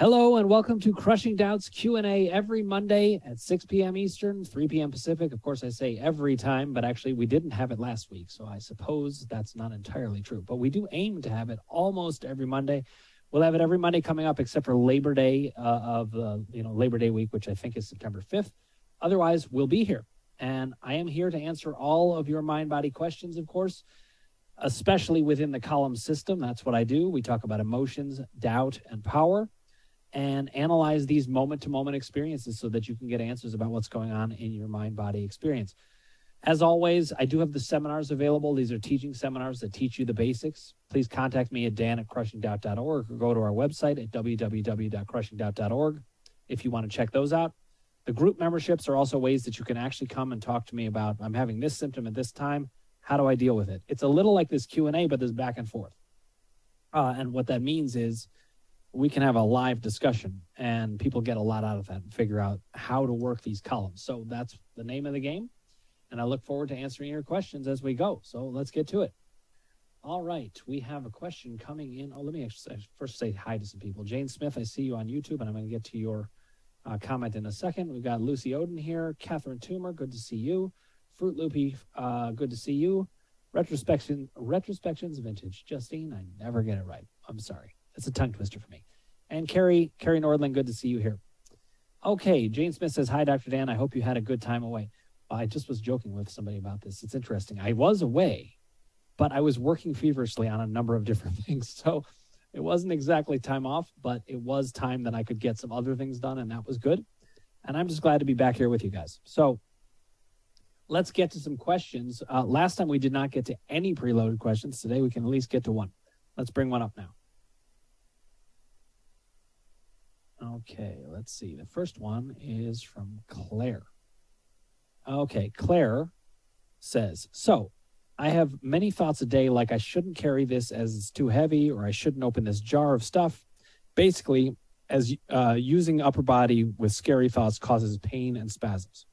Hello and welcome to Crushing Doubts Q&A every Monday at 6 p.m. Eastern, 3 p.m. Pacific. Of course, I say every time, but actually we didn't have it last week, so I suppose that's not entirely true. But we do aim to have it almost every Monday. We'll have it every Monday coming up except for Labor Day Labor Day week, which I think is September 5th. Otherwise, we'll be here. And I am here to answer all of your mind-body questions, of course, especially within the column system. That's what I do. We talk about emotions, doubt, and power, and analyze these moment-to-moment experiences so that you can get answers about what's going on in your mind-body experience. As always, I do have the seminars available. These are teaching seminars that teach you the basics. Please contact me at dan@crushingdoubt.org or go to our website at www.crushingdoubt.org if you want to check those out. The group memberships are also ways that you can actually come and talk to me about, I'm having this symptom at this time. How do I deal with it? It's a little like this Q&A, but there's back and forth. And what that means is we can have a live discussion and people get a lot out of that and figure out how to work these columns. So that's the name of the game. And I look forward to answering your questions as we go. So let's get to it. All right. We have a question coming in. Oh, let me first say hi to some people. Jane Smith, I see you on YouTube, and I'm going to get to your comment in a second. We've got Lucy Oden here. Catherine Toomer, good to see you. Fruit Loopy, good to see you. Retrospections Vintage. Justine, I never get it right. I'm sorry. It's a tongue twister for me. And Carrie Nordland, good to see you here. Okay, Jane Smith says, hi, Dr. Dan. I hope you had a good time away. I just was joking with somebody about this. It's interesting. I was away, but I was working feverishly on a number of different things. So it wasn't exactly time off, but it was time that I could get some other things done, and that was good. And I'm just glad to be back here with you guys. So let's get to some questions. Last time we did not get to any preloaded questions. Today we can at least get to one. Let's bring one up now. Okay, let's see. The first one is from Claire. Okay, Claire says, so I have many thoughts a day like I shouldn't carry this as it's too heavy, or I shouldn't open this jar of stuff. Basically, as using upper body with scary thoughts causes pain and spasms.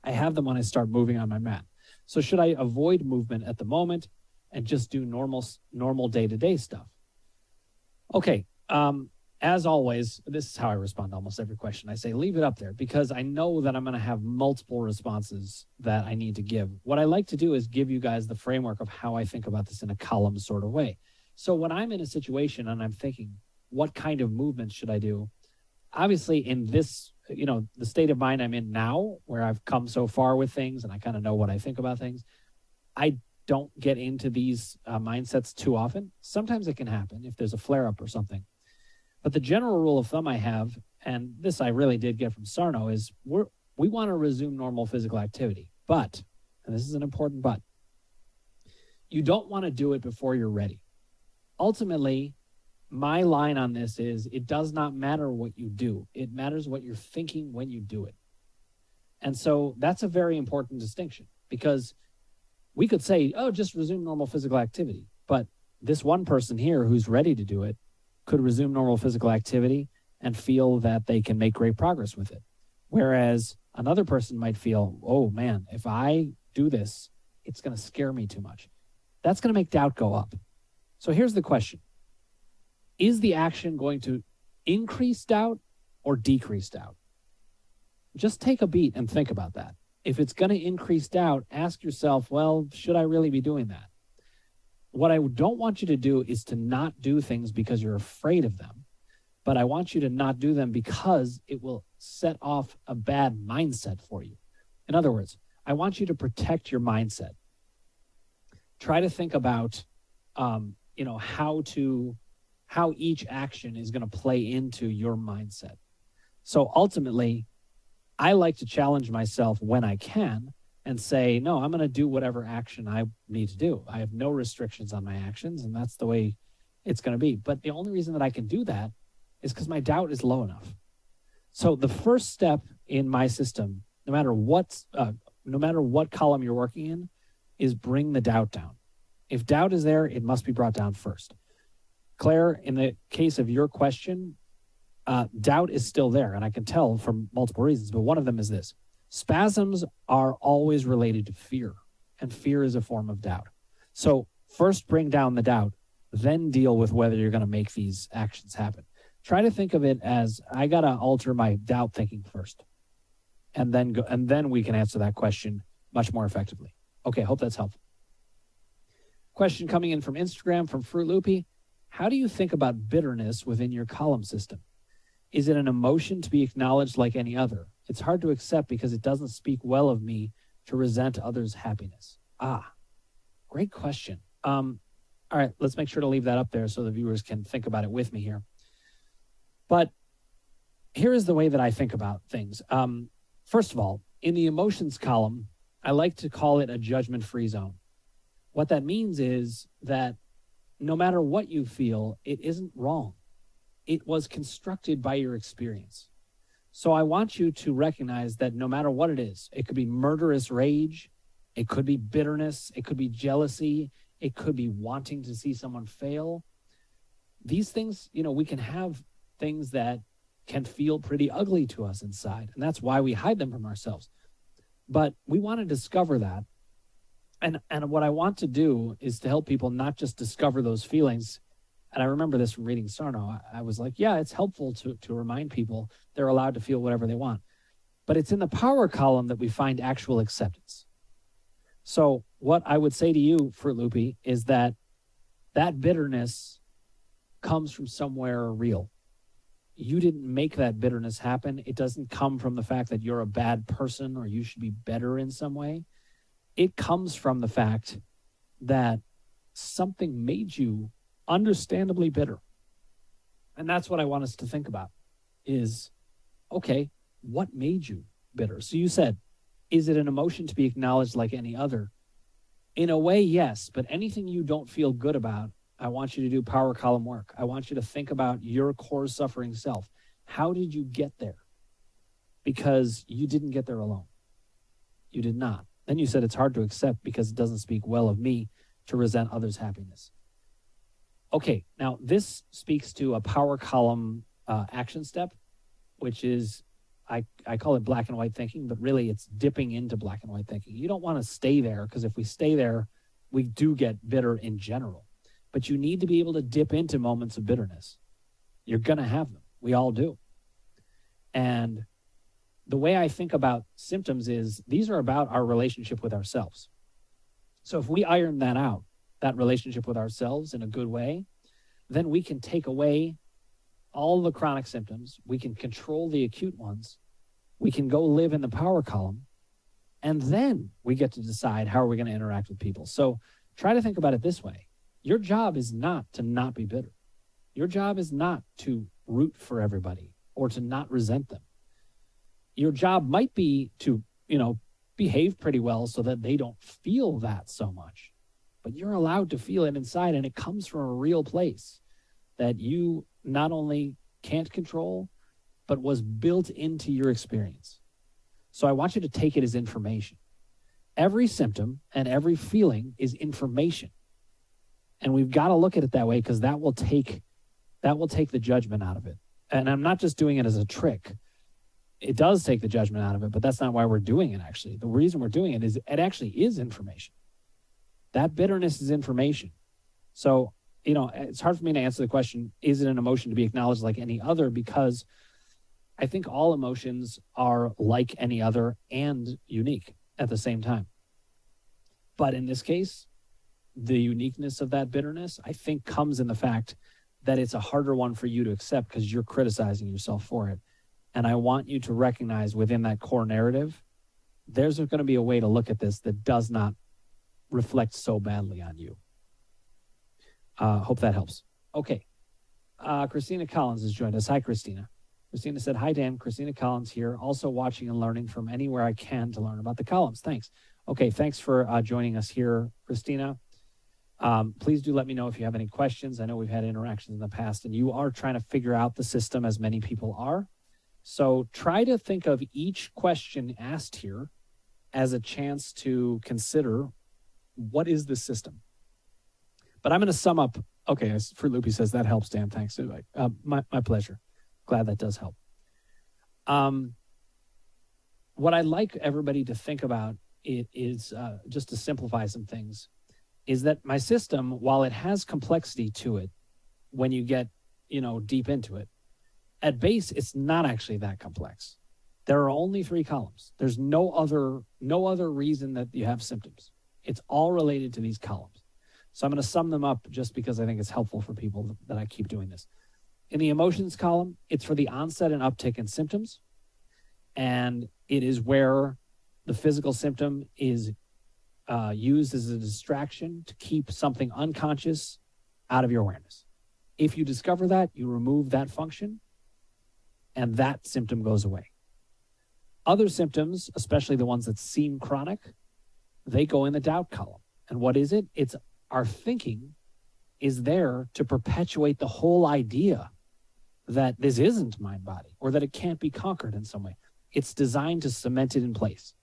I have them when I start moving on my mat. So should I avoid movement at the moment and just do normal day-to-day stuff? Okay, as always, this is how I respond to almost every question. I say, leave it up there, because I know that I'm going to have multiple responses that I need to give. What I like to do is give you guys the framework of how I think about this in a column sort of way. So when I'm in a situation and I'm thinking, what kind of movement should I do? Obviously, in this, the state of mind I'm in now, where I've come so far with things and I kind of know what I think about things, I don't get into these mindsets too often. Sometimes it can happen if there's a flare-up or something. But the general rule of thumb I have, and this I really did get from Sarno, is we want to resume normal physical activity. But, and this is an important but, you don't want to do it before you're ready. Ultimately, my line on this is, it does not matter what you do. It matters what you're thinking when you do it. And so that's a very important distinction, because we could say, oh, just resume normal physical activity. But this one person here who's ready to do it could resume normal physical activity and feel that they can make great progress with it. Whereas another person might feel, oh man, if I do this, it's going to scare me too much. That's going to make doubt go up. So here's the question. Is the action going to increase doubt or decrease doubt? Just take a beat and think about that. If it's going to increase doubt, ask yourself, well, should I really be doing that? What I don't want you to do is to not do things because you're afraid of them, but I want you to not do them because it will set off a bad mindset for you. In other words, I want you to protect your mindset. Try to think about, how each action is going to play into your mindset. So ultimately, I like to challenge myself when I can and say, no, I'm going to do whatever action I need to do. I have no restrictions on my actions, and that's the way it's going to be. But the only reason that I can do that is because my doubt is low enough. So the first step in my system, no matter what column you're working in, is bring the doubt down. If doubt is there, it must be brought down first. Claire, in the case of your question, doubt is still there, and I can tell from multiple reasons, but one of them is this. Spasms are always related to fear, and fear is a form of doubt. So first bring down the doubt, then deal with whether you're going to make these actions happen. Try to think of it as, I got to alter my doubt thinking first. And then we can answer that question much more effectively. Okay, hope that's helpful. Question coming in from Instagram from Fruit Loopy. How do you think about bitterness within your column system? Is it an emotion to be acknowledged like any other? It's hard to accept because it doesn't speak well of me to resent others' happiness. Great question. All right, let's make sure to leave that up there so the viewers can think about it with me here. But here is the way that I think about things. First of all, in the emotions column, I like to call it a judgment-free zone. What that means is that no matter what you feel, it isn't wrong. It was constructed by your experience. So I want you to recognize that no matter what it is, it could be murderous rage, it could be bitterness, it could be jealousy, it could be wanting to see someone fail. These things, we can have things that can feel pretty ugly to us inside, and that's why we hide them from ourselves. But we want to discover that. And what I want to do is to help people not just discover those feelings. And I remember this from reading Sarno. I was like, yeah, it's helpful to remind people they're allowed to feel whatever they want. But it's in the power column that we find actual acceptance. So what I would say to you, Fruit Loopy, is that bitterness comes from somewhere real. You didn't make that bitterness happen. It doesn't come from the fact that you're a bad person or you should be better in some way. It comes from the fact that something made you understandably bitter. And that's what I want us to think about is, okay, what made you bitter? So you said, is it an emotion to be acknowledged like any other? In a way, yes, but anything you don't feel good about, I want you to do power column work. I want you to think about your core suffering self. How did you get there? Because you didn't get there alone. You did not. Then you said it's hard to accept because it doesn't speak well of me to resent others' happiness. Okay, now this speaks to a power column action step, which is, I call it black and white thinking, but really it's dipping into black and white thinking. You don't want to stay there because if we stay there, we do get bitter in general. But you need to be able to dip into moments of bitterness. You're going to have them. We all do. And the way I think about symptoms is these are about our relationship with ourselves. So if we iron that out, that relationship with ourselves in a good way, then we can take away all the chronic symptoms. We can control the acute ones. We can go live in the power column. And then we get to decide how are we going to interact with people. So try to think about it this way. Your job is not to not be bitter. Your job is not to root for everybody or to not resent them. Your job might be to, behave pretty well so that they don't feel that so much. But you're allowed to feel it inside, and it comes from a real place that you not only can't control, but was built into your experience. So I want you to take it as information. Every symptom and every feeling is information. And we've got to look at it that way because that will take the judgment out of it. And I'm not just doing it as a trick. It does take the judgment out of it, but that's not why we're doing it, actually. The reason we're doing it is it actually is information. That bitterness is information. So, it's hard for me to answer the question, is it an emotion to be acknowledged like any other? Because I think all emotions are like any other and unique at the same time. But in this case, the uniqueness of that bitterness, I think, comes in the fact that it's a harder one for you to accept because you're criticizing yourself for it. And I want you to recognize within that core narrative, there's going to be a way to look at this that does not reflect so badly on you. Hope that helps. Okay. Christina Collins has joined us. Hi, Christina. Christina said, hi, Dan. Christina Collins here, also watching and learning from anywhere I can to learn about the columns. Thanks. Okay, thanks for joining us here, Christina. Please do let me know if you have any questions. I know we've had interactions in the past, and you are trying to figure out the system as many people are. So try to think of each question asked here as a chance to consider what is the system. But I'm going to sum up. Okay, as Fruit Loopy says, that helps, Dan. Thanks. My pleasure. Glad that does help. What I'd like everybody to think about is just to simplify some things, is that my system, while it has complexity to it, when you get, deep into it, at base, it's not actually that complex. There are only 3 columns. There's no other reason that you have symptoms. It's all related to these columns. So I'm going to sum them up just because I think it's helpful for people that I keep doing this. In the emotions column, it's for the onset and uptick in symptoms. And it is where the physical symptom is used as a distraction to keep something unconscious out of your awareness. If you discover that, you remove that function, and that symptom goes away. Other symptoms, especially the ones that seem chronic, they go in the doubt column. And what is it? It's our thinking is there to perpetuate the whole idea that this isn't mind-body or that it can't be conquered in some way. It's designed to cement it in place.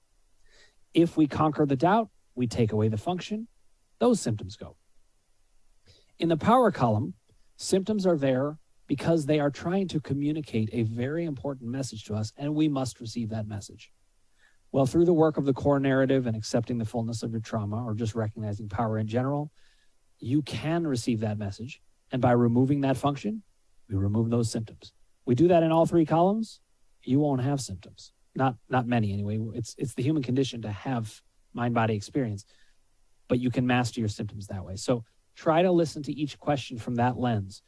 If we conquer the doubt, we take away the function, those symptoms go. In the power column, symptoms are there because they are trying to communicate a very important message to us, and we must receive that message. Well, through the work of the core narrative and accepting the fullness of your trauma, or just recognizing power in general, you can receive that message. And by removing that function, we remove those symptoms. We do that in all 3 columns, you won't have symptoms. Not many anyway. It's the human condition to have mind-body experience, but you can master your symptoms that way. So try to listen to each question from that lens.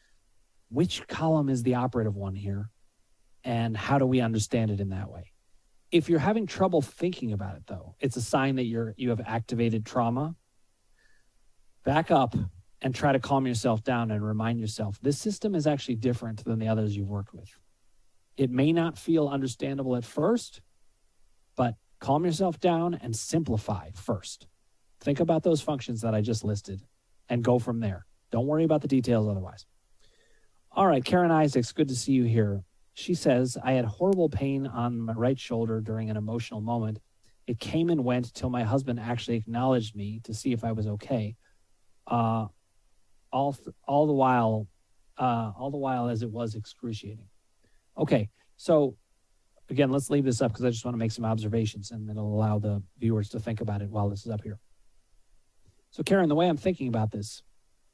Which column is the operative one here? And how do we understand it in that way? If you're having trouble thinking about it, though, it's a sign that you have activated trauma. Back up and try to calm yourself down and remind yourself, this system is actually different than the others you've worked with. It may not feel understandable at first, but calm yourself down and simplify first. Think about those functions that I just listed and go from there. Don't worry about the details otherwise. All right, Karen Isaacs, good to see you here. She says, I had horrible pain on my right shoulder during an emotional moment. It came and went till my husband actually acknowledged me to see if I was okay. All the while as it was excruciating. Okay, so again, let's leave this up because I just want to make some observations and it'll allow the viewers to think about it while this is up here. So Karen, the way I'm thinking about this,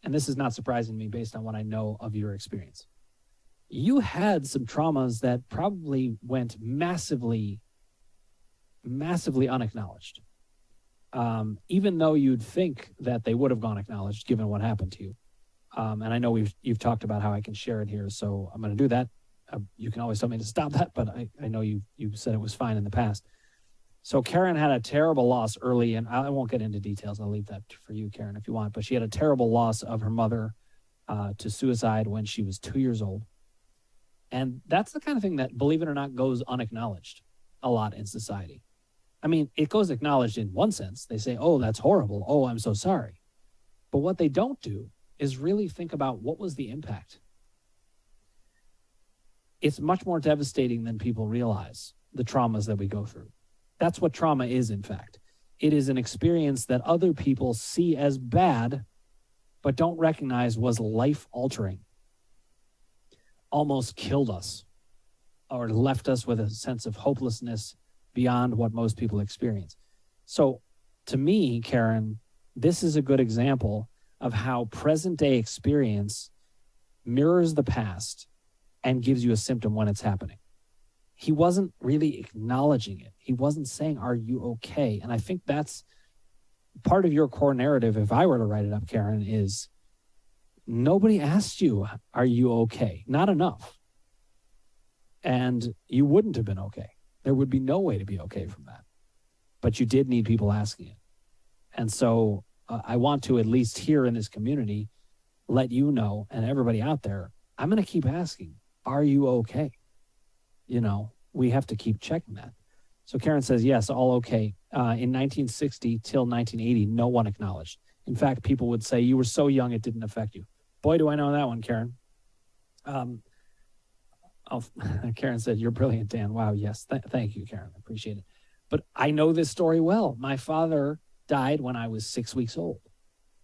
and this is not surprising to me based on what I know of your experience, you had some traumas that probably went massively unacknowledged. Even though you'd think that they would have gone acknowledged given what happened to you. And I know you've talked about how I can share it here, so I'm going to do that. You can always tell me to stop that, but I know you said it was fine in the past. So Karen had a terrible loss early, and I won't get into details. I'll leave that for you, Karen, if you want. But she had a terrible loss of her mother to suicide when she was 2 years old. And that's the kind of thing that, believe it or not, goes unacknowledged a lot in society. I mean, it goes acknowledged in one sense. They say, oh, that's horrible. Oh, I'm so sorry. But what they don't do is really think about what was the impact. It's much more devastating than people realize, the traumas that we go through. That's what trauma is, in fact. It is an experience that other people see as bad, but don't recognize was life-altering. Almost killed us or left us with a sense of hopelessness beyond what most people experience. So to me, Karen, this is a good example of how present-day experience mirrors the past and gives you a symptom when it's happening. He wasn't really acknowledging it. He wasn't saying, are you okay? And I think that's part of your core narrative, if I were to write it up, Karen, is nobody asked you, are you okay? Not enough. And you wouldn't have been okay. There would be no way to be okay from that. But you did need people asking it. And so I want to, at least here in this community, let you know, and everybody out there, I'm going to keep asking, are you okay? You know, we have to keep checking that. So Karen says, yes, all okay. In 1960 till 1980, no one acknowledged. In fact, people would say, you were so young, it didn't affect you. Boy, do I know that one, Karen. Karen said, you're brilliant, Dan. Wow, yes. Thank you, Karen. I appreciate it. But I know this story well. My father died when I was 6 weeks old.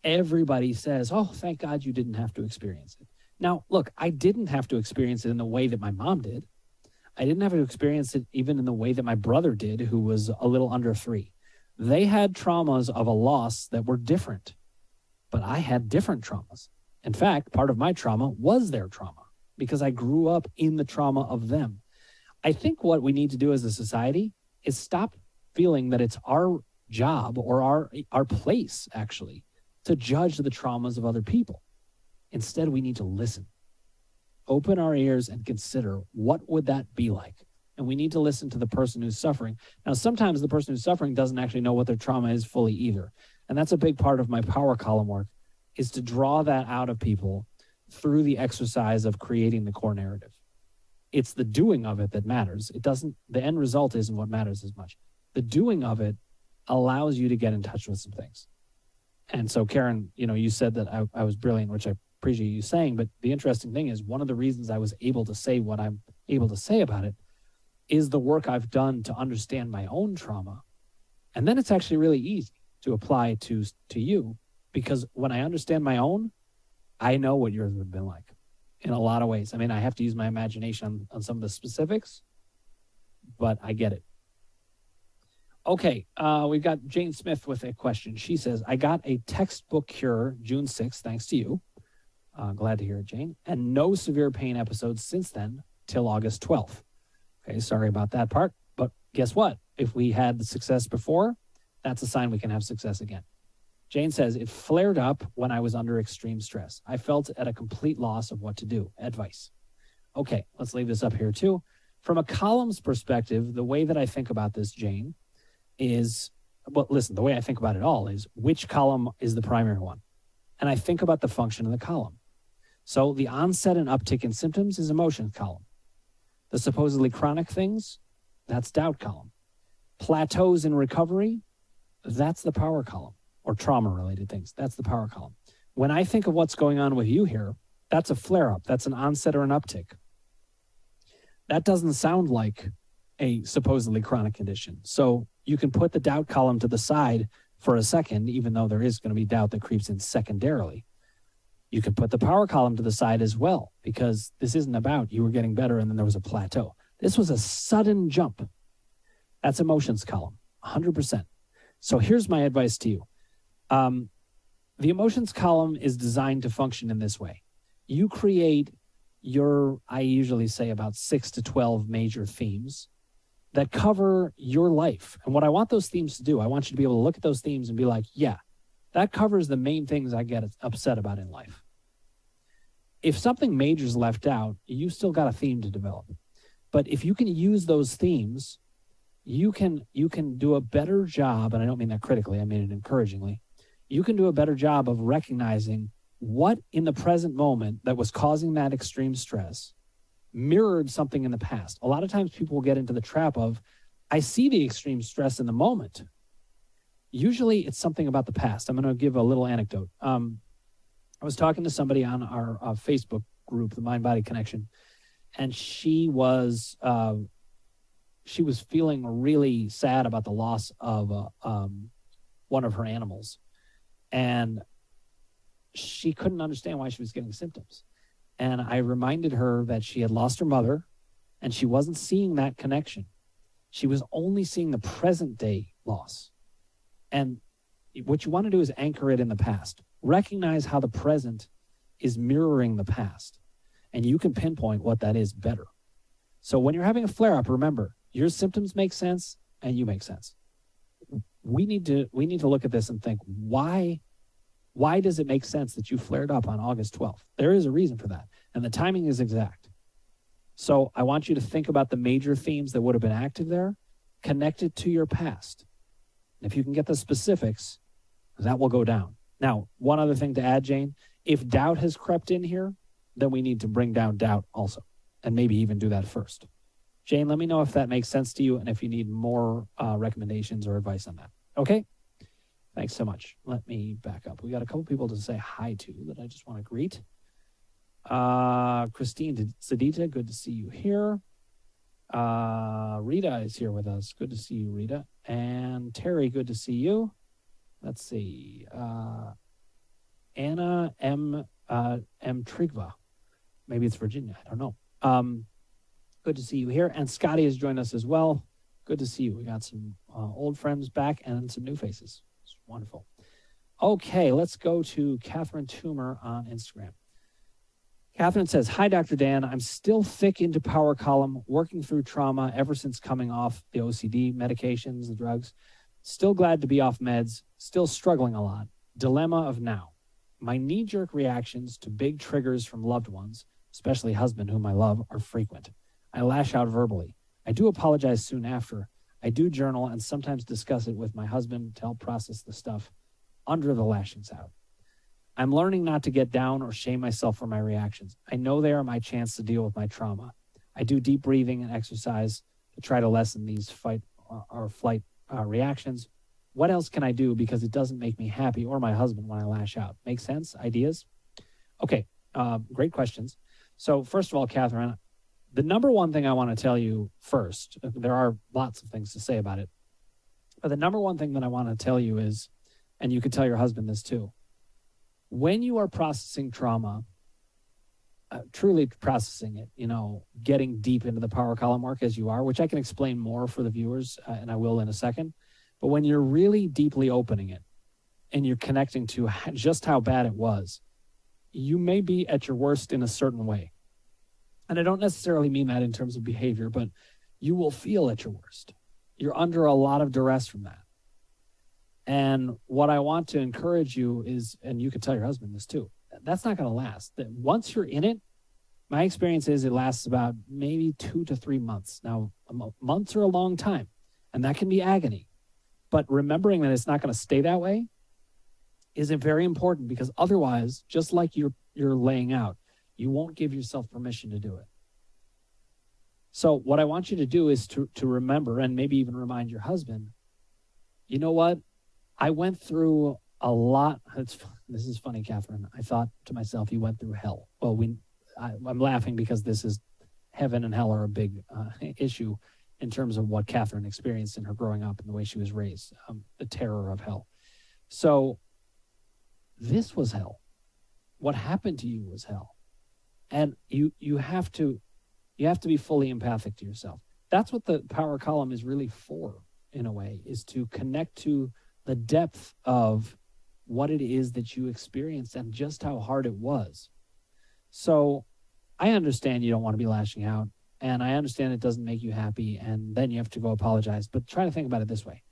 Everybody says, oh, thank God you didn't have to experience it. Now, look, I didn't have to experience it in the way that my mom did. I didn't have to experience it even in the way that my brother did, who was a little under 3. They had traumas of a loss that were different, but I had different traumas. In fact, part of my trauma was their trauma. because I grew up in the trauma of them. I think what we need to do as a society is stop feeling that it's our job or our place, actually, to judge the traumas of other people. Instead, we need to listen. Open our ears and consider, what would that be like? And we need to listen to the person who's suffering. Now, sometimes the person who's suffering doesn't actually know what their trauma is fully either. And that's a big part of my power column work, is to draw that out of people through the exercise of creating the core narrative. It's the doing of it that matters. The end result isn't what matters as much. The doing of it allows you to get in touch with some things. And so, Karen, you said that I was brilliant, which I appreciate you saying, but the interesting thing is, one of the reasons I was able to say what I'm able to say about it is the work I've done to understand my own trauma. And then it's actually really easy to apply to you, because when I understand my own, I know what yours would have been like in a lot of ways. I mean, I have to use my imagination on some of the specifics, but I get it. Okay, we've got Jane Smith with a question. She says, I got a textbook cure June 6th, thanks to you. Glad to hear it, Jane. And no severe pain episodes since then till August 12th. Okay, sorry about that part. But guess what? If we had the success before, that's a sign we can have success again. Jane says, it flared up when I was under extreme stress. I felt at a complete loss of what to do. Advice. Okay, let's leave this up here too. From a columns perspective, the way that I think about this, Jane, is, well, listen, the way I think about it all is, which column is the primary one? And I think about the function of the column. So the onset and uptick in symptoms is emotions column. The supposedly chronic things, that's doubt column. Plateaus in recovery, that's the power column. Or trauma-related things, that's the power column. When I think of what's going on with you here, that's a flare-up. That's an onset or an uptick. That doesn't sound like a supposedly chronic condition. So you can put the doubt column to the side for a second, even though there is going to be doubt that creeps in secondarily. You can put the power column to the side as well, because this isn't about you were getting better and then there was a plateau. This was a sudden jump. That's emotions column, 100%. So here's my advice to you. The emotions column is designed to function in this way. You create I usually say about 6 to 12 major themes that cover your life. And what I want those themes to do, I want you to be able to look at those themes and be like, yeah, that covers the main things I get upset about in life. If something major is left out, you still got a theme to develop. But if you can use those themes, you can do a better job, and I don't mean that critically, I mean it encouragingly. You can do a better job of recognizing what in the present moment that was causing that extreme stress mirrored something in the past. A lot of times people will get into the trap of, I see the extreme stress in the moment. Usually it's something about the past. I'm going to give a little anecdote. I was talking to somebody on our Facebook group, the Mind Body Connection, and she was feeling really sad about the loss of one of her animals. And she couldn't understand why she was getting symptoms. And I reminded her that she had lost her mother and she wasn't seeing that connection. She was only seeing the present day loss. And what you want to do is anchor it in the past. Recognize how the present is mirroring the past. And you can pinpoint what that is better. So when you're having a flare-up, remember, your symptoms make sense and you make sense. We need to look at this and think, why does it make sense that you flared up on August 12th? There is a reason for that, and the timing is exact. So I want you to think about the major themes that would have been active there, connected to your past. And if you can get the specifics, that will go down. Now, one other thing to add, Jane, if doubt has crept in here, then we need to bring down doubt also, and maybe even do that first. Jane, let me know if that makes sense to you and if you need more recommendations or advice on that. Okay? Thanks so much. Let me back up. We got a couple people to say hi to that I just want to greet. Christine Sadita, good to see you here. Rita is here with us. Good to see you, Rita. And Terry, good to see you. Let's see. Anna M. Trigva. Maybe it's Virginia. I don't know. Good to see you here. And Scotty has joined us as well. Good to see you. We got some old friends back and some new faces. It's wonderful. Okay, let's go to Catherine Toomer on Instagram. Catherine says, hi, Dr. Dan. I'm still thick into power column, working through trauma ever since coming off the OCD medications, the drugs. Still glad to be off meds, still struggling a lot. Dilemma of now. My knee-jerk reactions to big triggers from loved ones, especially husband whom I love, are frequent. I lash out verbally. I do apologize soon after. I do journal and sometimes discuss it with my husband to help process the stuff under the lashings out. I'm learning not to get down or shame myself for my reactions. I know they are my chance to deal with my trauma. I do deep breathing and exercise to try to lessen these fight or flight reactions. What else can I do because it doesn't make me happy or my husband when I lash out? Make sense? Ideas? Okay, great questions. So first of all, Catherine, the number one thing I want to tell you first, there are lots of things to say about it, but the number one thing that I want to tell you is, and you could tell your husband this too, when you are processing trauma, truly processing it, getting deep into the power column work as you are, which I can explain more for the viewers, and I will in a second. But when you're really deeply opening it and you're connecting to just how bad it was, you may be at your worst in a certain way. And I don't necessarily mean that in terms of behavior, but you will feel at your worst. You're under a lot of duress from that. And what I want to encourage you is, and you could tell your husband this too, that's not going to last. That once you're in it, my experience is it lasts about maybe 2 to 3 months. Now, months are a long time, and that can be agony. But remembering that it's not going to stay that way is very important, because otherwise, just like you're laying out, you won't give yourself permission to do it. So what I want you to do is to remember, and maybe even remind your husband, you know what? I went through a lot. This is funny, Catherine. I thought to myself, you went through hell. Well, I'm laughing because this is heaven and hell are a big issue in terms of what Catherine experienced in her growing up and the way she was raised, the terror of hell. So this was hell. What happened to you was hell. And you have to be fully empathic to yourself. That's what the power column is really for, in a way, is to connect to the depth of what it is that you experienced and just how hard it was. So I understand you don't want to be lashing out, and I understand it doesn't make you happy, and then you have to go apologize. But try to think about it this way.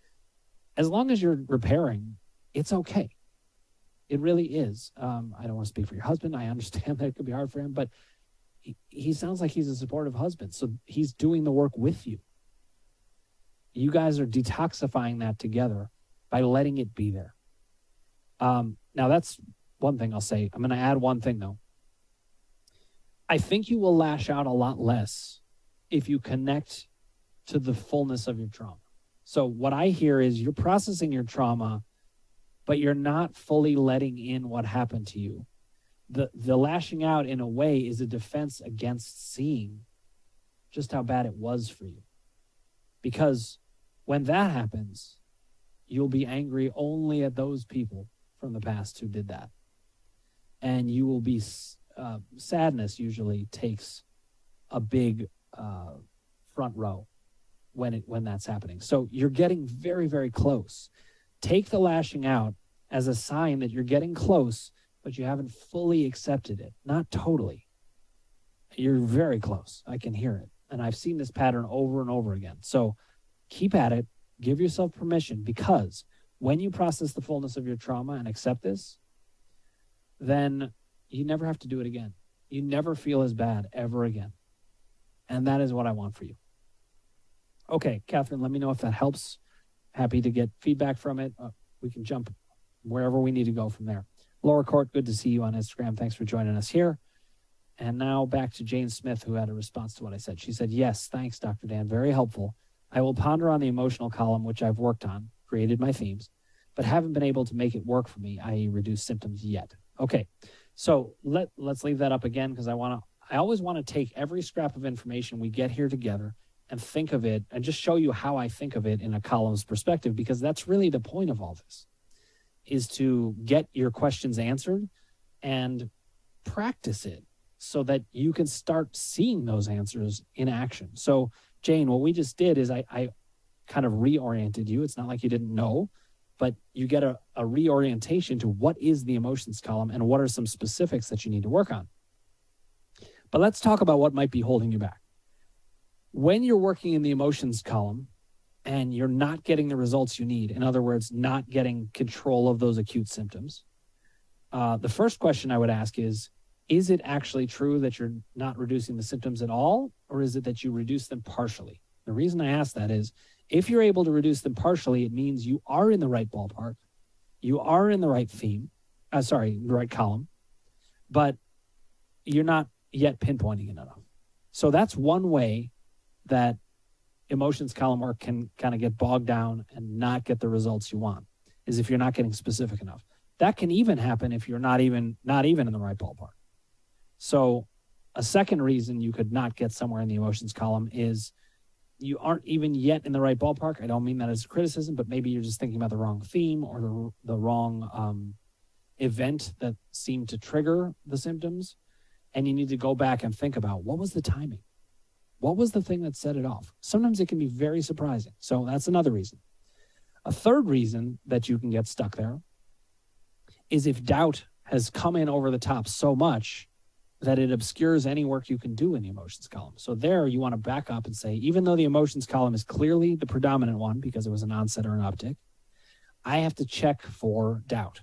As long as you're repairing, it's okay. It really is. I don't want to speak for your husband. I understand that it could be hard for him, but he sounds like he's a supportive husband, so he's doing the work with you. You guys are detoxifying that together by letting it be there. Now, that's one thing I'll say. I'm going to add one thing, though. I think you will lash out a lot less if you connect to the fullness of your trauma. So what I hear is you're processing your trauma, but you're not fully letting in what happened to you. The lashing out, in a way, is a defense against seeing just how bad it was for you. Because when that happens, you'll be angry only at those people from the past who did that. And you will be, sadness usually takes a big front row when that's happening. So you're getting very, very close. Take the lashing out as a sign that you're getting close, but you haven't fully accepted it. Not totally. You're very close. I can hear it. And I've seen this pattern over and over again. So keep at it. Give yourself permission, because when you process the fullness of your trauma and accept this, then you never have to do it again. You never feel as bad ever again. And that is what I want for you. Okay, Catherine, let me know if that helps. Happy to get feedback from it. We can jump wherever we need to go from there. Laura Court, good to see you on Instagram. Thanks for joining us here. And now back to Jane Smith, who had a response to what I said. She said, yes, thanks, Dr. Dan. Very helpful. I will ponder on the emotional column, which I've worked on, created my themes, but haven't been able to make it work for me, i.e. reduce symptoms yet. Okay, so let's leave that up again, because I always want to take every scrap of information we get here together and think of it and just show you how I think of it in a column's perspective, because that's really the point of all this, is to get your questions answered and practice it so that you can start seeing those answers in action. So Jane, what we just did is I kind of reoriented you. It's not like you didn't know, but you get a reorientation to what is the emotions column and what are some specifics that you need to work on. But let's talk about what might be holding you back. When you're working in the emotions column and you're not getting the results you need, in other words, not getting control of those acute symptoms, the first question I would ask is it actually true that you're not reducing the symptoms at all, or is it that you reduce them partially? The reason I ask that is if you're able to reduce them partially, it means you are in the right ballpark, you are in the right theme, the right column, but you're not yet pinpointing it enough. So that's one way that emotions column work can kind of get bogged down and not get the results you want, is if you're not getting specific enough. That can even happen if you're not even in the right ballpark. So a second reason you could not get somewhere in the emotions column is you aren't even yet in the right ballpark. I don't mean that as a criticism, but maybe you're just thinking about the wrong theme or the wrong event that seemed to trigger the symptoms. And you need to go back and think about, what was the timing? What was the thing that set it off? Sometimes it can be very surprising. So that's another reason. A third reason that you can get stuck there is if doubt has come in over the top so much that it obscures any work you can do in the emotions column. So there you want to back up and say, even though the emotions column is clearly the predominant one because it was an onset or an uptick, I have to check for doubt.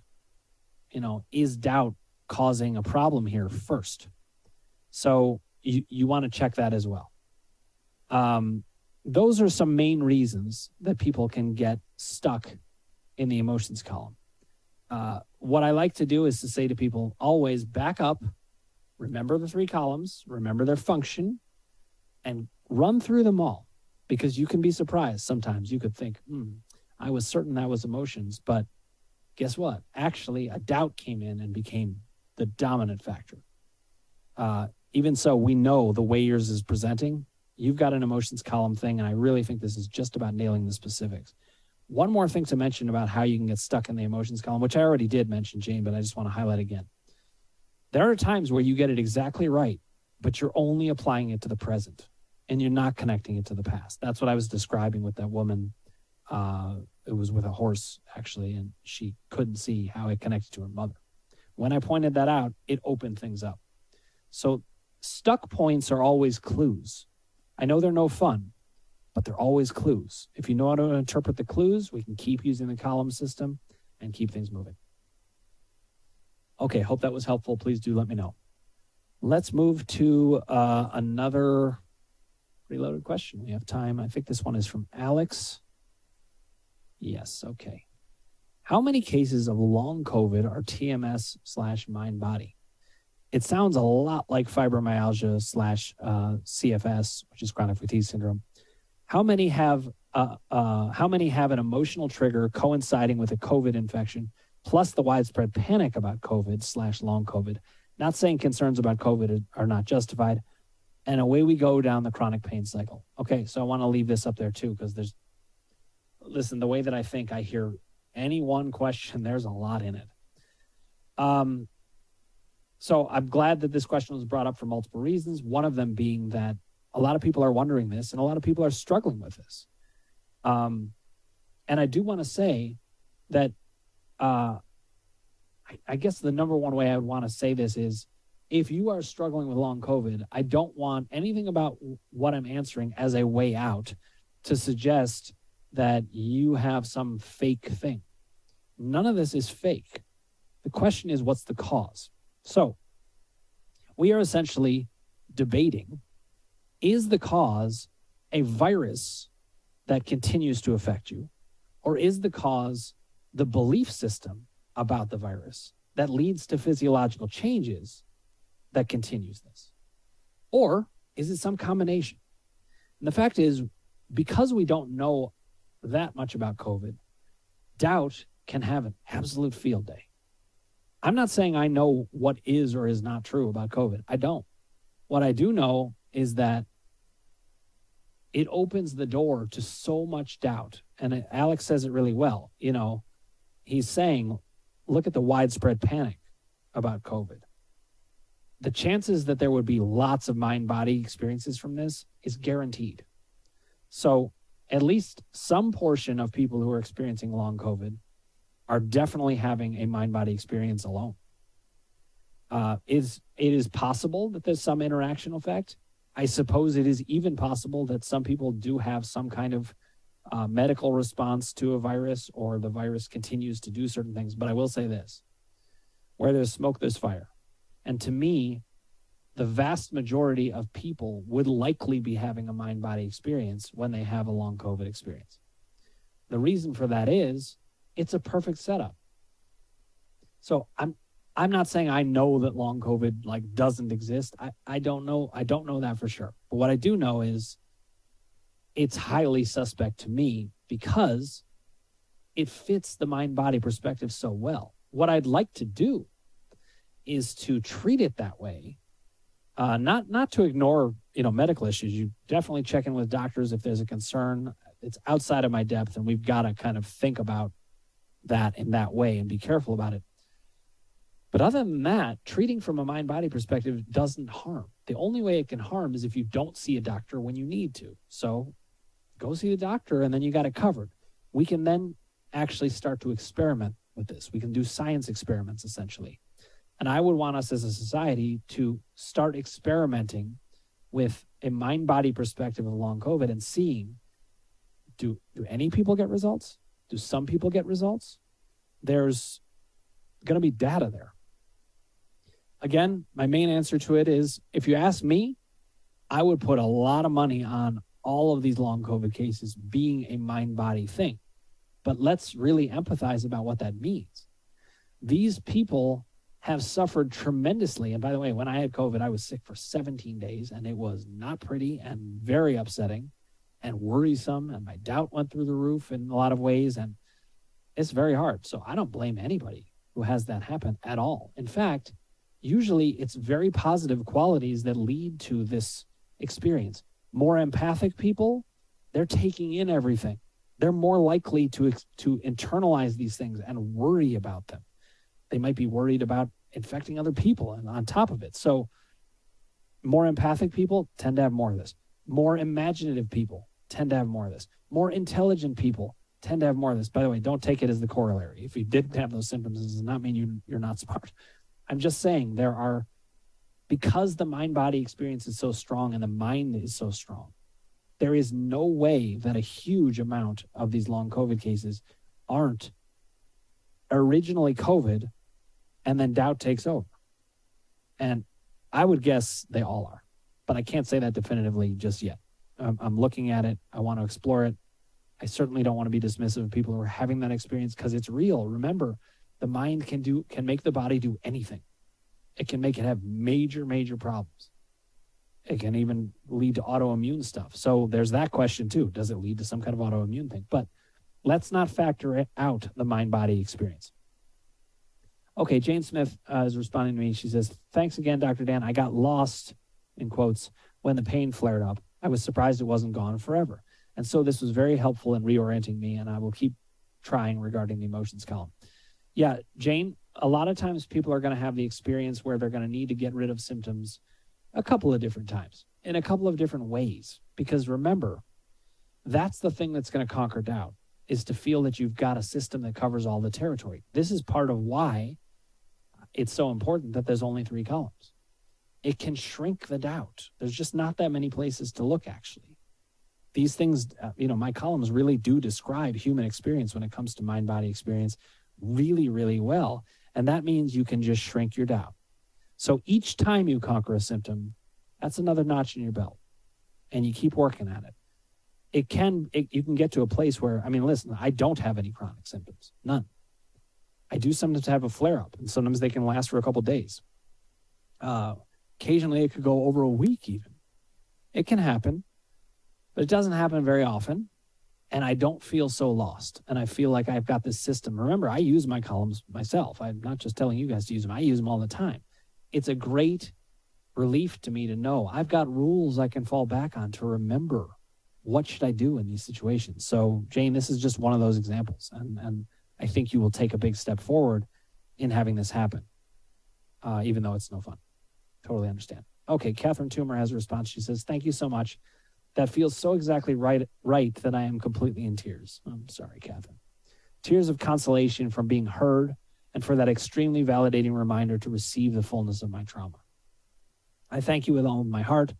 Is doubt causing a problem here first? So you want to check that as well. Those are some main reasons that people can get stuck in the emotions column. What I like to do is to say to people, always back up, remember the 3 columns, remember their function, and run through them all, because you can be surprised. Sometimes you could think, I was certain that was emotions, but guess what? Actually, a doubt came in and became the dominant factor. Even so, we know the way yours is presenting, you've got an emotions column thing, and I really think this is just about nailing the specifics. One more thing to mention about how you can get stuck in the emotions column, which I already did mention, Jane, but I just want to highlight again. There are times where you get it exactly right, but you're only applying it to the present, and you're not connecting it to the past. That's what I was describing with that woman. It was with a horse, actually, and she couldn't see how it connected to her mother. When I pointed that out, it opened things up. So stuck points are always clues. I know they're no fun, but they're always clues. If you know how to interpret the clues, we can keep using the column system and keep things moving. Okay, hope that was helpful. Please do let me know. Let's move to another preloaded question. We have time. I think this one is from Alex. Yes, okay. How many cases of long COVID are TMS/mind-body? It sounds a lot like fibromyalgia/CFS, which is chronic fatigue syndrome. How many have an emotional trigger coinciding with a COVID infection, plus the widespread panic about COVID/long COVID? Not saying concerns about COVID are not justified. And away we go down the chronic pain cycle. Okay, so I want to leave this up there too, because listen, the way that I think, I hear any one question, there's a lot in it. So I'm glad that this question was brought up for multiple reasons. One of them being that a lot of people are wondering this, and a lot of people are struggling with this. And I do want to say that I guess the number one way I would want to say this is, if you are struggling with long COVID, I don't want anything about what I'm answering as a way out to suggest that you have some fake thing. None of this is fake. The question is, what's the cause? So we are essentially debating, is the cause a virus that continues to affect you, or is the cause the belief system about the virus that leads to physiological changes that continues this? Or is it some combination? And the fact is, because we don't know that much about COVID, doubt can have an absolute field day. I'm not saying I know what is or is not true about COVID. I don't. What I do know is that it opens the door to so much doubt. And Alex says it really well. He's saying, look at the widespread panic about COVID. The chances that there would be lots of mind-body experiences from this is guaranteed. So at least some portion of people who are experiencing long COVID are definitely having a mind-body experience alone. It is possible that there's some interaction effect. I suppose it is even possible that some people do have some kind of medical response to a virus, or the virus continues to do certain things. But I will say this: where there's smoke, there's fire. And to me, the vast majority of people would likely be having a mind-body experience when they have a long COVID experience. The reason for that is it's a perfect setup. So I'm not saying I know that long COVID doesn't exist. I don't know. I don't know that for sure. But what I do know is it's highly suspect to me because it fits the mind-body perspective so well. What I'd like to do is to treat it that way, not to ignore medical issues. You definitely check in with doctors if there's a concern. It's outside of my depth, and we've got to kind of think about that in that way and be careful about it. But other than that, treating from a mind-body perspective doesn't harm. The only way it can harm is if you don't see a doctor when you need to. So go see the doctor, and then you got it covered. We can then actually start to experiment with this. We can do science experiments, essentially. And I would want us as a society to start experimenting with a mind-body perspective of long COVID and seeing, do any people get results? Do some people get results? There's going to be data there. Again, my main answer to it is, if you ask me, I would put a lot of money on all of these long COVID cases being a mind-body thing. But let's really empathize about what that means. These people have suffered tremendously. And by the way, when I had COVID, I was sick for 17 days, and it was not pretty and very upsetting and worrisome, and my doubt went through the roof in a lot of ways, and it's very hard. So I don't blame anybody who has that happen at all. In fact, usually it's very positive qualities that lead to this experience. More empathic people, they're taking in everything. They're more likely to internalize these things and worry about them. They might be worried about infecting other people and on top of it. So more empathic people tend to have more of this. More imaginative people tend to have more of this. More intelligent people tend to have more of this. By the way, don't take it as the corollary. If you didn't have those symptoms, it does not mean you're not smart. I'm just saying because the mind-body experience is so strong and the mind is so strong, there is no way that a huge amount of these long COVID cases aren't originally COVID and then doubt takes over. And I would guess they all are, but I can't say that definitively just yet. I'm looking at it. I want to explore it. I certainly don't want to be dismissive of people who are having that experience because it's real. Remember, the mind can make the body do anything. It can make it have major, major problems. It can even lead to autoimmune stuff. So there's that question too. Does it lead to some kind of autoimmune thing? But let's not factor out the mind-body experience. Okay, Jane Smith is responding to me. She says, thanks again, Dr. Dan. I got lost, in quotes, when the pain flared up. I was surprised it wasn't gone forever. And so this was very helpful in reorienting me, and I will keep trying regarding the emotions column. Yeah, Jane, a lot of times people are going to have the experience where they're going to need to get rid of symptoms a couple of different times in a couple of different ways. Because remember, that's the thing that's going to conquer doubt, is to feel that you've got a system that covers all the territory. This is part of why it's so important that there's only 3 columns. It can shrink the doubt. There's just not that many places to look, actually. These things, my columns really do describe human experience when it comes to mind-body experience really, really well. And that means you can just shrink your doubt. So each time you conquer a symptom, that's another notch in your belt. And you keep working at it. You can get to a place where, listen, I don't have any chronic symptoms. None. I do sometimes have a flare-up, and sometimes they can last for a couple of days. Occasionally, it could go over a week even. It can happen, but it doesn't happen very often, and I don't feel so lost, and I feel like I've got this system. Remember, I use my columns myself. I'm not just telling you guys to use them. I use them all the time. It's a great relief to me to know I've got rules I can fall back on to remember what should I do in these situations. So, Jane, this is just one of those examples, and I think you will take a big step forward in having this happen, even though it's no fun. Totally understand. Okay, Catherine Toomer has a response. She says, thank you so much. That feels so exactly right that I am completely in tears. I'm sorry, Catherine. Tears of consolation from being heard and for that extremely validating reminder to receive the fullness of my trauma. I thank you with all of my heart.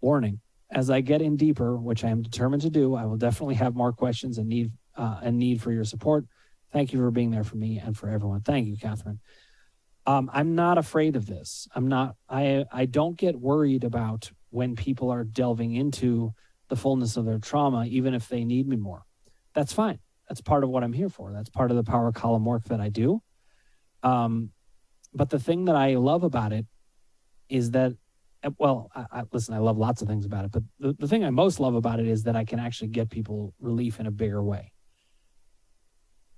Warning, as I get in deeper, which I am determined to do, I will definitely have more questions and need for your support. Thank you for being there for me and for everyone. Thank you, Catherine. I'm not afraid of this. I don't get worried about when people are delving into the fullness of their trauma, even if they need me more. That's fine. That's part of what I'm here for. That's part of the power column work that I do. But the thing that I love about it is that, well, listen, I love lots of things about it, but the thing I most love about it is that I can actually get people relief in a bigger way.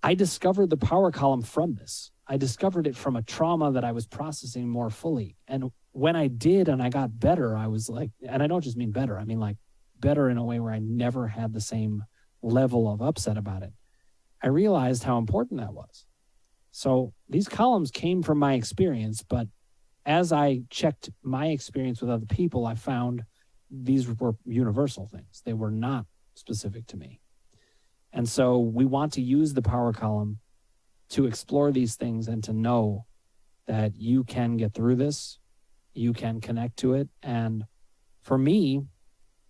I discovered the power column from this. I discovered it from a trauma that I was processing more fully. And when I did and I got better, I was like, and I don't just mean better, I mean like better in a way where I never had the same level of upset about it. I realized how important that was. So these columns came from my experience, but as I checked my experience with other people, I found these were universal things. They were not specific to me. And so we want to use the power column to explore these things and to know that you can get through this, you can connect to it. And for me,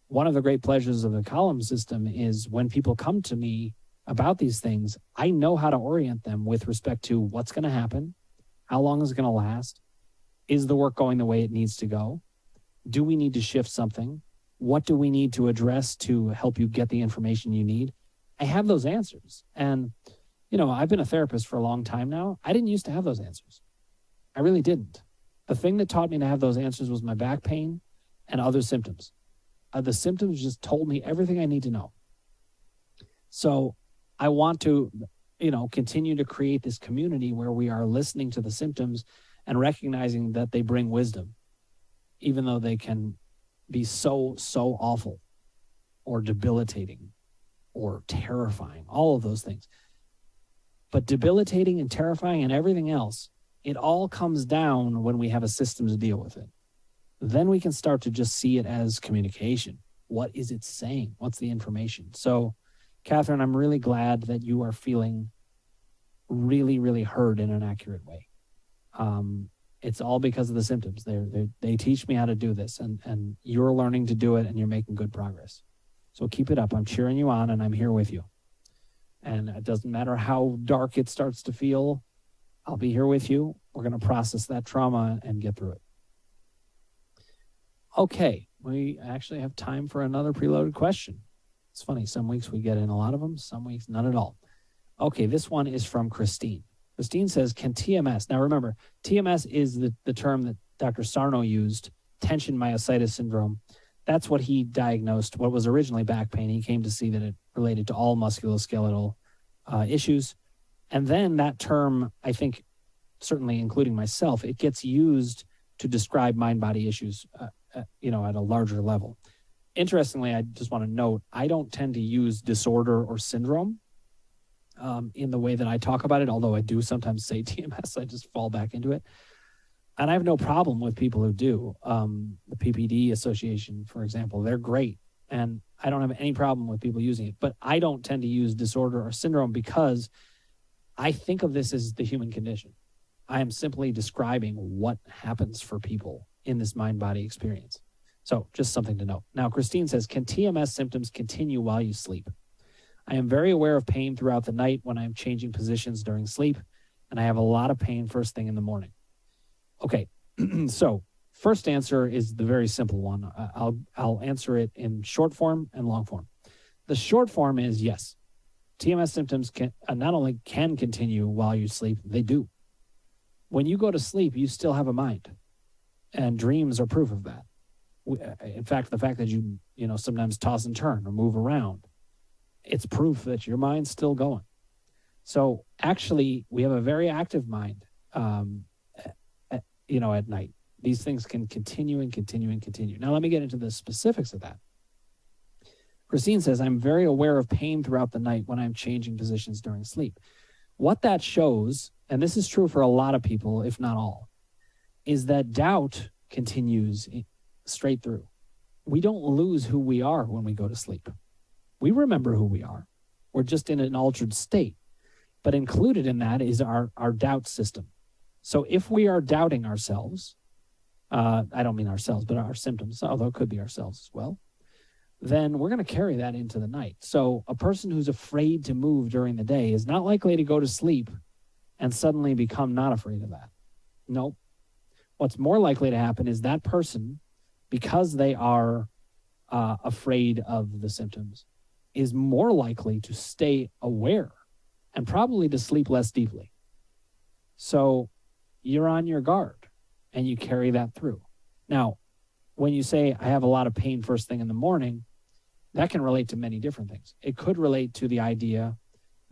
one of the great pleasures of the column system is when people come to me about these things, I know how to orient them with respect to what's going to happen, how long is it going to last, is the work going the way it needs to go, do we need to shift something, what do we need to address to help you get the information you need. I have those answers. And you know, I've been a therapist for a long time now. I didn't used to have those answers. I really didn't. The thing that taught me to have those answers was my back pain and other symptoms. The symptoms just told me everything I need to know. So I want to, continue to create this community where we are listening to the symptoms and recognizing that they bring wisdom, even though they can be so awful or debilitating or terrifying, all of those things. But debilitating and terrifying and everything else, it all comes down when we have a system to deal with it. Then we can start to just see it as communication. What is it saying? What's the information? So, Catherine, I'm really glad that you are feeling really, really heard in an accurate way. It's all because of the symptoms. They teach me how to do this, and you're learning to do it, and you're making good progress. So keep it up. I'm cheering you on, and I'm here with you. And it doesn't matter how dark it starts to feel, I'll be here with you. We're going to process that trauma and get through it. Okay, we actually have time for another preloaded question. It's funny, some weeks we get in a lot of them, some weeks none at all. Okay, this one is from Christine. Christine says, can TMS, now remember, TMS is the term that Dr. Sarno used, tension myositis syndrome. That's what he diagnosed, what was originally back pain. He came to see that it related to all musculoskeletal issues. And then that term, I think, certainly including myself, it gets used to describe mind-body issues, at a larger level. Interestingly, I just want to note, I don't tend to use disorder or syndrome in the way that I talk about it, although I do sometimes say TMS, I just fall back into it. And I have no problem with people who do. The PPD Association, for example, they're great. And I don't have any problem with people using it. But I don't tend to use disorder or syndrome because I think of this as the human condition. I am simply describing what happens for people in this mind-body experience. So just something to note. Now, Christine says, can TMS symptoms continue while you sleep? I am very aware of pain throughout the night when I'm changing positions during sleep, and I have a lot of pain first thing in the morning. Okay, so first answer is the very simple one. I'll answer it in short form and long form. The short form is yes. TMS symptoms can not only can continue while you sleep, they do. When you go to sleep, you still have a mind, and dreams are proof of that. In fact, the fact that you sometimes toss and turn or move around, it's proof that your mind's still going. So actually, we have a very active mind. At night. These things can continue and continue and continue. Now, let me get into the specifics of that. Christine says, I'm very aware of pain throughout the night when I'm changing positions during sleep. What that shows, and this is true for a lot of people, if not all, is that doubt continues straight through. We don't lose who we are when we go to sleep. We remember who we are. We're just in an altered state. But included in that is our doubt system. So if we are doubting ourselves, I don't mean ourselves, but our symptoms, although it could be ourselves as well, then we're going to carry that into the night. So a person who's afraid to move during the day is not likely to go to sleep and suddenly become not afraid of that. Nope. What's more likely to happen is that person, because they are afraid of the symptoms, is more likely to stay aware and probably to sleep less deeply. So you're on your guard and you carry that through. Now, when you say, I have a lot of pain first thing in the morning, that can relate to many different things. It could relate to the idea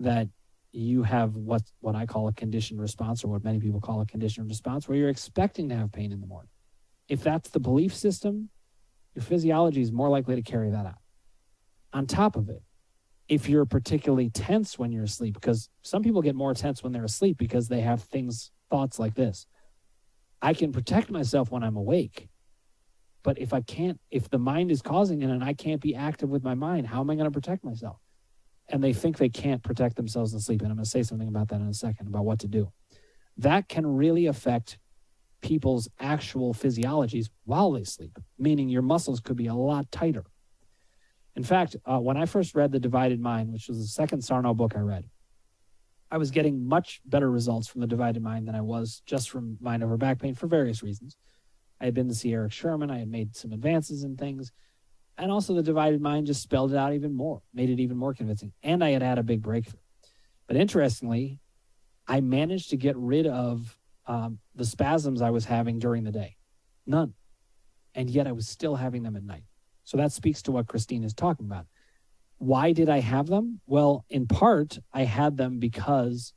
that you have what I call a conditioned response, or what many people call a conditioned response, where you're expecting to have pain in the morning. If that's the belief system, your physiology is more likely to carry that out. On top of it, if you're particularly tense when you're asleep, because some people get more tense when they're asleep because they have thoughts like this. I can protect myself when I'm awake, but if the mind is causing it and I can't be active with my mind, how am I going to protect myself? And they think they can't protect themselves in sleep. And I'm going to say something about that in a second, about what to do. That can really affect people's actual physiologies while they sleep, meaning your muscles could be a lot tighter. In fact, when I first read The Divided Mind, which was the second Sarno book I read, I was getting much better results from The Divided Mind than I was just from Mind Over Back Pain for various reasons. I had been to see Eric Sherman. I had made some advances in things. And also The Divided Mind just spelled it out even more, made it even more convincing. And I had had a big breakthrough. But interestingly, I managed to get rid of the spasms I was having during the day. None. And yet I was still having them at night. So that speaks to what Christine is talking about. Why did I have them? Well, in part, I had them because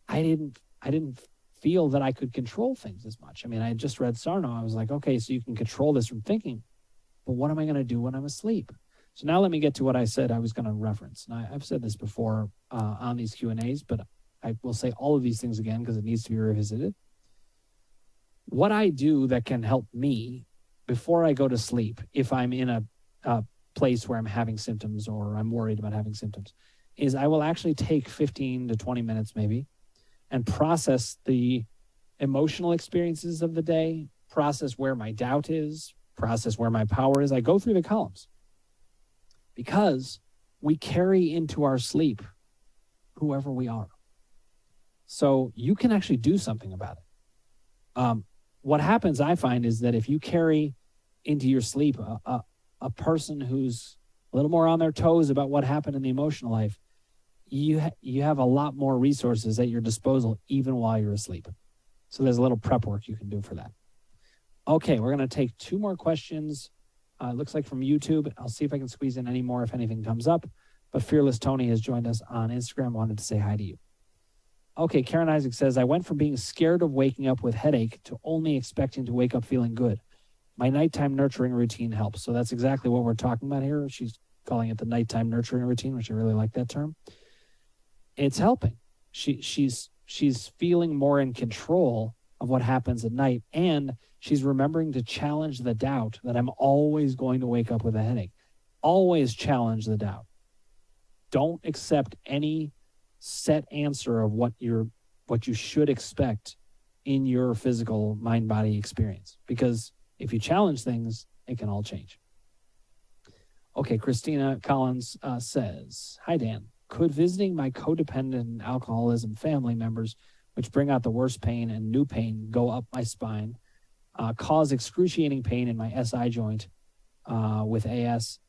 I didn't feel that I could control things as much. I mean, I had just read Sarno. I was like, okay, so you can control this from thinking, but what am I going to do when I'm asleep? So now let me get to what I said I was going to reference. And I've said this before on these Q&As, but I will say all of these things again because it needs to be revisited. What I do that can help me before I go to sleep, if I'm in a place where I'm having symptoms or I'm worried about having symptoms, is I will actually take 15 to 20 minutes maybe and process the emotional experiences of the day, process where my doubt is, process where my power is. I go through the columns because we carry into our sleep whoever we are. So you can actually do something about it. What happens, I find, is that if you carry into your sleep a person who's a little more on their toes about what happened in the emotional life, you have a lot more resources at your disposal even while you're asleep. So there's a little prep work you can do for that. Okay, we're going to take two more questions. It looks like from YouTube. I'll see if I can squeeze in any more if anything comes up. But Fearless Tony has joined us on Instagram. Wanted to say hi to you. Okay, Karen Isaac says, I went from being scared of waking up with headache to only expecting to wake up feeling good. My nighttime nurturing routine helps. So that's exactly what we're talking about here. She's calling it the nighttime nurturing routine, which I really like that term. It's helping. She's feeling more in control of what happens at night, and she's remembering to challenge the doubt that I'm always going to wake up with a headache. Always challenge the doubt. Don't accept any set answer of what you should expect in your physical mind-body experience, because if you challenge things, it can all change. Okay, Christina Collins says, hi, Dan. Could visiting my codependent alcoholism family members, which bring out the worst pain and new pain, go up my spine, cause excruciating pain in my SI joint with AS?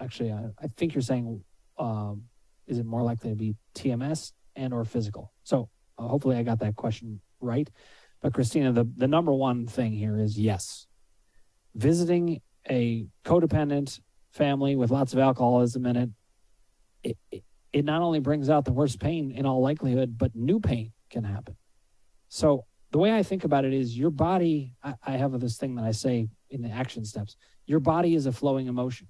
Actually, I think you're saying, is it more likely to be TMS and or physical? So hopefully I got that question right. But Christina, the number one thing here is yes. Visiting a codependent family with lots of alcoholism in it, it not only brings out the worst pain in all likelihood, but new pain can happen. So the way I think about it is your body, I have this thing that I say in the action steps, your body is a flowing emotion.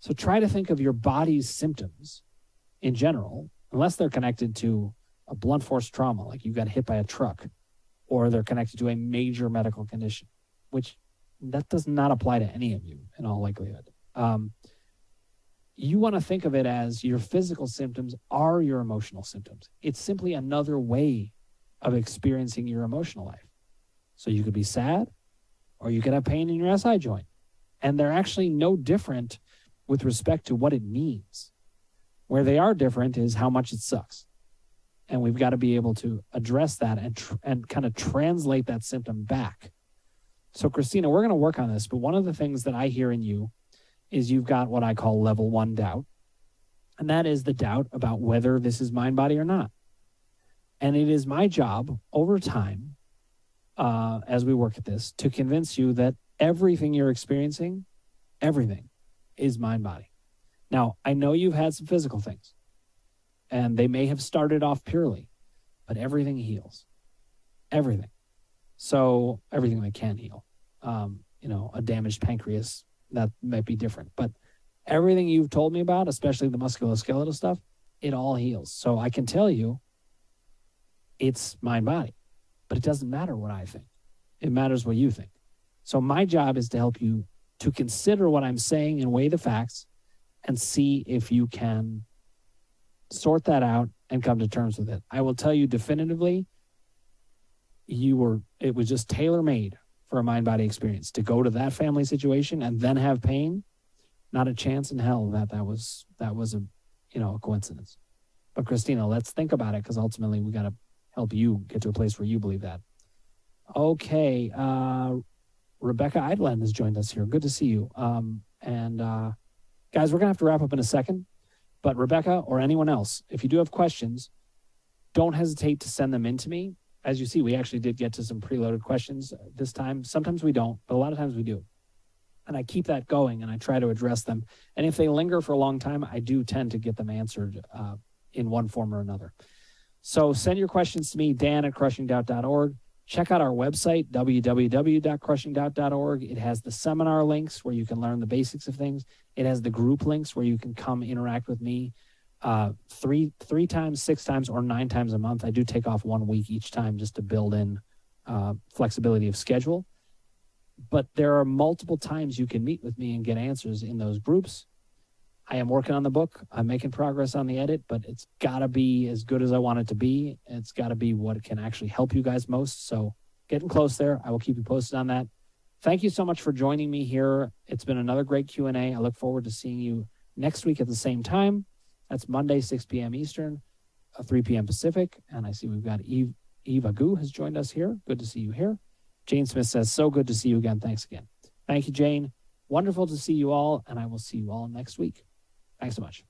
So try to think of your body's symptoms in general, unless they're connected to a blunt force trauma, like you got hit by a truck, or they're connected to a major medical condition, which that does not apply to any of you in all likelihood. you want to think of it as your physical symptoms are your emotional symptoms. It's simply another way of experiencing your emotional life. So you could be sad, or you could have pain in your SI joint. And they're actually no different with respect to what it means. Where they are different is how much it sucks. And we've got to be able to address that and kind of translate that symptom back. So, Christina, we're going to work on this. But one of the things that I hear in you is you've got what I call level 1 doubt. And that is the doubt about whether this is mind, body, or not. And it is my job over time, as we work at this, to convince you that everything you're experiencing, everything is mind, body. Now, I know you've had some physical things, and they may have started off purely, but everything heals. Everything. So everything that can heal. A damaged pancreas, that might be different. But everything you've told me about, especially the musculoskeletal stuff, it all heals. So I can tell you it's mind, body. But it doesn't matter what I think. It matters what you think. So my job is to help you to consider what I'm saying and weigh the facts and see if you can sort that out and come to terms with it. I will tell you definitively, it was just tailor-made for a mind-body experience. To go to that family situation and then have pain, not a chance in hell that was a coincidence. But Christina, let's think about it, because ultimately we got to help you get to a place where you believe that. Okay, Rebecca Eidland has joined us here. Good to see you. Guys, we're going to have to wrap up in a second. But Rebecca or anyone else, if you do have questions, don't hesitate to send them in to me. As you see, we actually did get to some preloaded questions this time. Sometimes we don't, but a lot of times we do. And I keep that going, and I try to address them. And if they linger for a long time, I do tend to get them answered in one form or another. So send your questions to me, dan@crushingdoubt.org. Check out our website, www.crushingdoubt.org. It has the seminar links where you can learn the basics of things. It has the group links where you can come interact with me three times, 6 times, or 9 times a month. I do take off 1 week each time just to build in flexibility of schedule. But there are multiple times you can meet with me and get answers in those groups. I am working on the book. I'm making progress on the edit, but it's got to be as good as I want it to be. It's got to be what can actually help you guys most. So getting close there. I will keep you posted on that. Thank you so much for joining me here. It's been another great Q&A. I look forward to seeing you next week at the same time. That's Monday, 6 p.m. Eastern, 3 p.m. Pacific. And I see we've got Eve Agu has joined us here. Good to see you here. Jane Smith says, so good to see you again. Thanks again. Thank you, Jane. Wonderful to see you all, and I will see you all next week. Thanks so much.